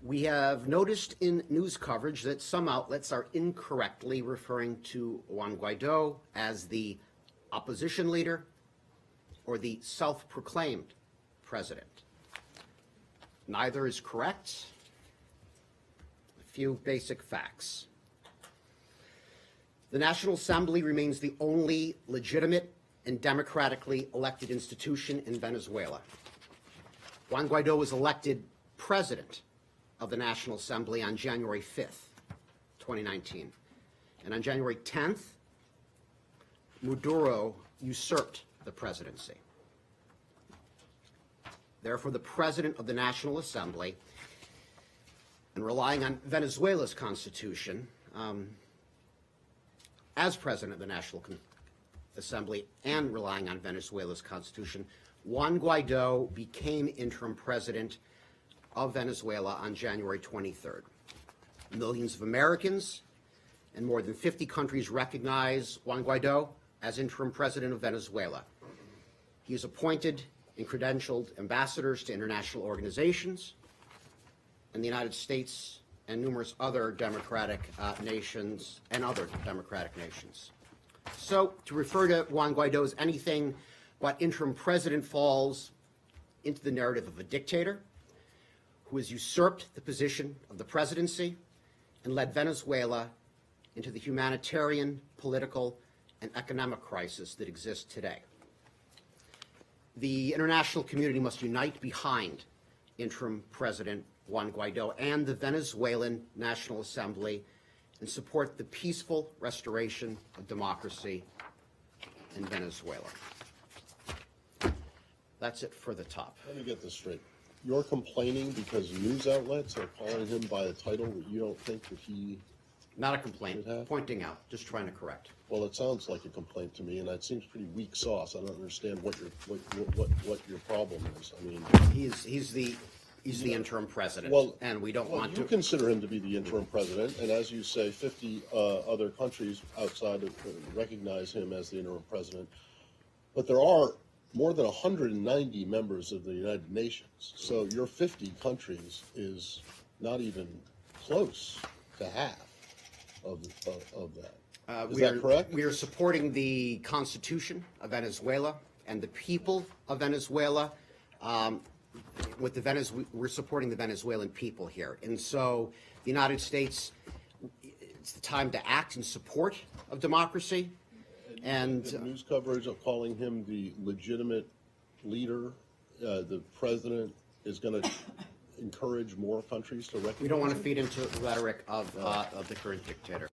We have noticed in news coverage that some outlets are incorrectly referring to Juan Guaido as the opposition leader or the self-proclaimed president. Neither is correct. A few basic facts. The National Assembly remains the only legitimate and democratically elected institution in Venezuela. Juan Guaido was elected president of the National Assembly on January 5th, 2019. And on January 10th, Maduro usurped the presidency. Therefore, the president of the National Assembly, and relying on Venezuela's constitution, as president of the National Assembly and relying on Venezuela's constitution, Juan Guaido became interim president of Venezuela on January 23rd. Millions of Americans and more than 50 countries recognize Juan Guaido as interim president of Venezuela. He is appointed and credentialed ambassadors to international organizations in the United States and numerous other democratic nations and other democratic nations. So to refer to Juan Guaido as anything but interim president falls into the narrative of a dictator who has usurped the position of the presidency and led Venezuela into the humanitarian, political, and economic crisis that exists today. The international community must unite behind interim President Juan Guaido and the Venezuelan National Assembly and support the peaceful restoration of democracy in Venezuela. That's it for the top. Let me get this straight. You're complaining because news outlets are calling him by a title that you don't think that he... Not a complaint, pointing out, just trying to correct. Well, it sounds like a complaint to me, and that seems pretty weak sauce. I don't understand what your problem is. I mean, he's the interim president, and we don't want to. You consider him to be the interim president, and as you say, 50 other countries outside of recognize him as the interim president. But there are more than 190 members of the United Nations. So your 50 countries is not even close to half of that. Is that correct? We are supporting the Constitution of Venezuela and the people of Venezuela. We're supporting the Venezuelan people here. And so the United States, it's the time to act in support of democracy. And the news coverage of calling him the legitimate leader, the president, is going to encourage more countries to recognize we don't want to him? feed into the rhetoric of the current dictator.